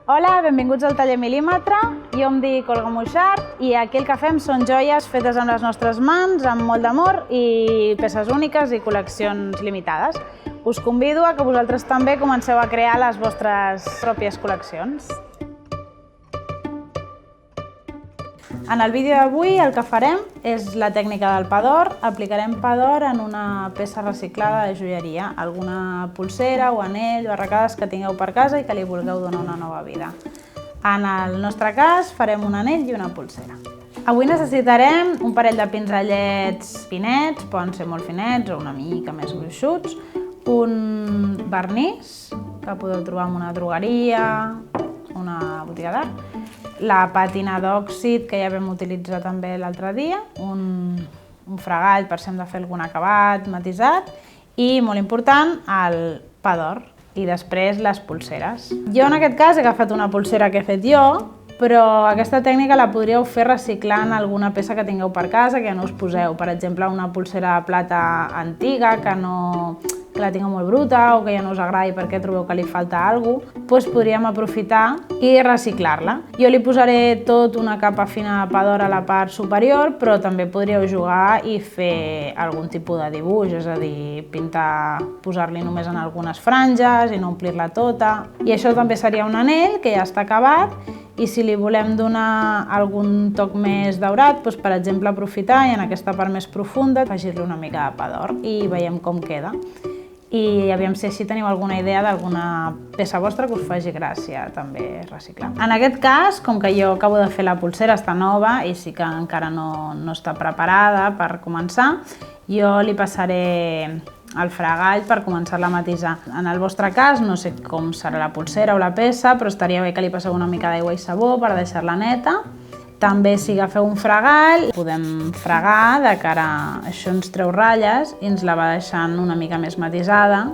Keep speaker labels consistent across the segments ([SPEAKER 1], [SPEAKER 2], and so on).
[SPEAKER 1] Hola, benvinguts al taller Mil·límetre. Jo em dic Olga Moixart i aquí el que fem són joies fetes amb les nostres mans, amb molt d'amor i peces úniques i col·leccions limitades. Us convido a que vosaltres també comenceu a crear les vostres pròpies col·leccions. En el vídeo d'avui el que farem és la tècnica del pa d'or. Aplicarem pa d'or en una peça reciclada de joieria, alguna polsera o anell o arracades que tingueu per casa i que li vulgueu donar una nova vida. En el nostre cas farem un anell i una polsera. Avui necessitarem un parell de pinzellets finets, poden ser molt finets o una mica més gruixuts, un vernís que podeu trobar en una drogueria, una botiga d'art, la pàtina d'òxid que ja vam utilitzar també l'altre dia, un fregall per si hem de fer algun acabat matisat i, molt important, el pa d'or i després les polseres. Jo en aquest cas he agafat una polsera que he fet jo, però aquesta tècnica la podríeu fer reciclant alguna peça que tingueu per casa que ja no us poseu. Per exemple, una polsera de plata antiga que la tingueu molt bruta o que ja no us agradi perquè trobeu que li falta alguna cosa, doncs podríem aprofitar i reciclar-la. Jo li posaré tot una capa fina de pa d'or a la part superior, però també podríeu jugar i fer algun tipus de dibuix, és a dir, pintar, posar-li només en algunes franges i no omplir-la tota. I això també seria un anell que ja està acabat i si li volem donar algun toc més daurat, doncs per exemple aprofitar i en aquesta part més profunda afegir-li una mica de pa d'or i veiem com queda. I aviam si així teniu alguna idea d'alguna peça vostra que us faci gràcia també reciclar. En aquest cas, com que jo acabo de fer la polsera, està nova i sí que encara no està preparada per començar, jo li passaré el fregall per començar-la a matisar. En el vostre cas, no sé com serà la polsera o la peça, però estaria bé que li passeu una mica d'aigua i sabó per deixar-la neta. També si agafeu un fregall, podem fregar de cara a això ens treu ratlles i ens la va deixant una mica més matisada.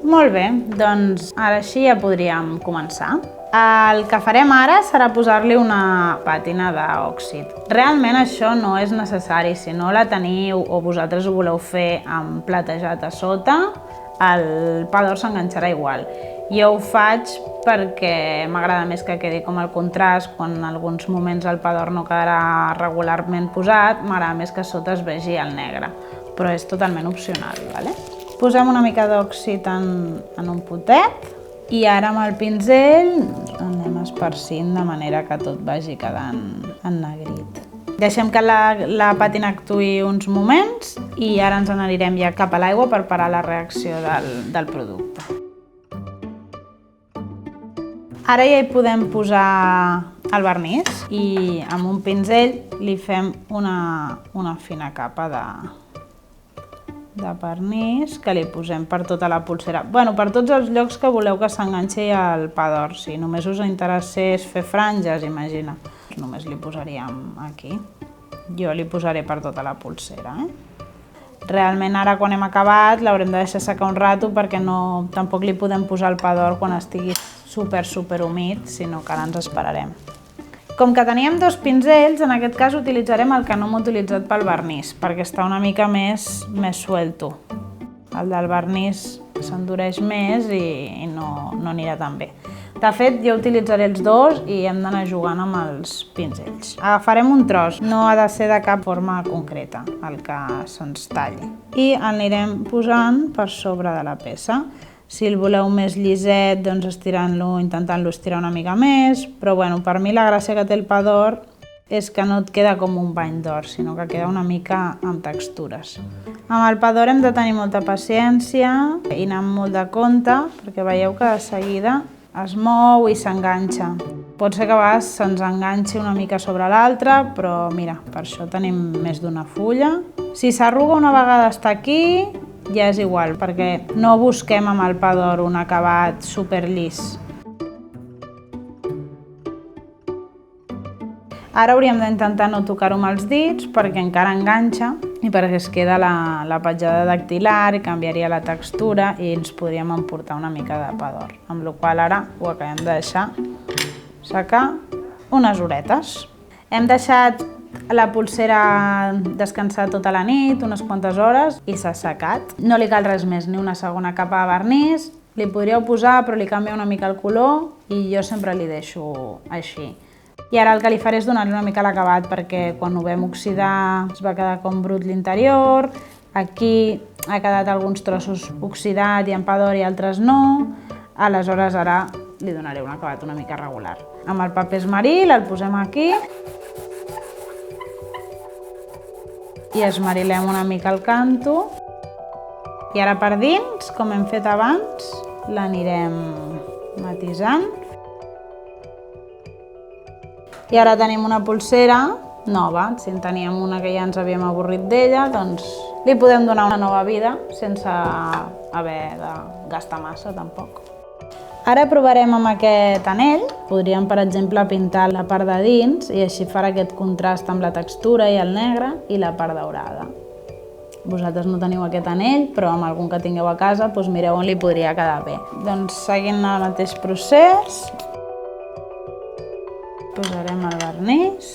[SPEAKER 1] Molt bé, doncs ara així ja podríem començar. El que farem ara serà posar-li una pàtina d'òxid. Realment això no és necessari, si no la teniu o vosaltres ho voleu fer amb platejat a sota, el pa d'or s'enganxarà igual. Jo ho faig perquè m'agrada més que quedi com el contrast, quan en alguns moments el pa d'or no quedarà regularment posat, m'agrada més que a sota es vegi el negre, però és totalment opcional. Posem una mica d'òxid en un potet i ara amb el pinzell anem esparcint de manera que tot vagi quedant ennegrit. Deixem que la pàtina actuï uns moments i ara ens n'anirem ja cap a l'aigua per parar la reacció del producte. Ara ja hi podem posar el vernís i amb un pinzell li fem una fina capa de vernís que li posem per tota la polsera. Per tots els llocs que voleu que s'enganxi el pa d'or. Si només us interessés fer franges, imagina, només li posaríem aquí. Jo li posaré per tota la polsera. Realment ara quan hem acabat l'haurem de deixar secar un rato perquè tampoc li podem posar el pa d'or quan estigui super humit, sinó que ara ens esperarem. Com que teníem dos pinzells, en aquest cas utilitzarem el que no hem utilitzat pel vernís, perquè està una mica més suelto. El del vernís s'endureix més i no anirà tan bé. De fet, jo utilitzaré els dos i hem d'anar jugant amb els pinzells. Agafarem un tros, no ha de ser de cap forma concreta, el que se'ns talli. I l'anirem posant per sobre de la peça. Si el voleu més lliset, doncs intentant-lo estirar una mica més, però per mi la gràcia que té el pa d'or és que no et queda com un bany d'or, sinó que queda una mica amb textures. Amb el pa d'or hem de tenir molta paciència i anar amb molt de compte, perquè veieu que de seguida es mou i s'enganxa. Pot ser que a vegades se'ns enganxi una mica sobre l'altra, però mira, per això tenim més d'una fulla. Si s'arruga una vegada està aquí, ja és igual, perquè no busquem amb el pa d'or un acabat superllis. Ara hauríem d'intentar no tocar-ho amb els dits perquè encara enganxa i perquè es queda la petjada dactilar i canviaria la textura i ens podríem emportar una mica de pa d'or. Amb la qual cosa ara ho acabem de deixar secar unes horetes. Hem deixat la polsera descansar tota la nit, unes quantes hores, i s'ha assecat. No li cal res més, ni una segona capa de vernís, Li podríeu posar, però li canvia una mica el color i jo sempre li deixo així. I ara el que li faré és donar-li una mica l'acabat perquè quan ho vam oxidar es va quedar com brut l'interior, aquí ha quedat alguns trossos oxidat i empador i altres no, aleshores ara li donaré un acabat una mica regular. Amb el paper esmeril el posem aquí i esmerilem una mica el canto. I ara per dins, com hem fet abans, l'anirem matisant. I ara tenim una polsera nova. Si en teníem una que ja ens havíem avorrit d'ella, doncs li podem donar una nova vida sense haver de gastar massa tampoc. Ara provarem amb aquest anell. Podríem, per exemple, pintar la part de dins i així farà aquest contrast amb la textura i el negre i la part daurada. Vosaltres no teniu aquest anell, però amb algun que tingueu a casa, doncs mireu on li podria quedar bé. Doncs seguint el mateix procés, posarem el vernís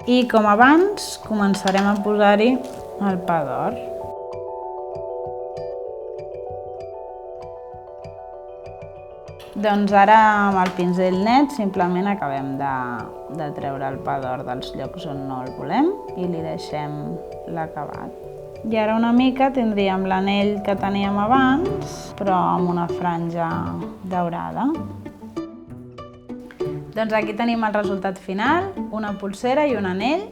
[SPEAKER 1] i, com abans, començarem a posar-hi el pa d'or. Doncs ara amb el pinzell net simplement acabem de treure el pa d'or dels llocs on no el volem i li deixem l'acabat. I ara una mica tindríem l'anell que teníem abans, però amb una franja daurada. Doncs aquí tenim el resultat final, una polsera i un anell,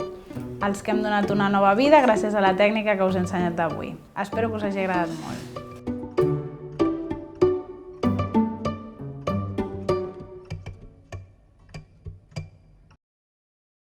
[SPEAKER 1] als que hem donat una nova vida gràcies a la tècnica que us he ensenyat avui. Espero que us hagi agradat molt.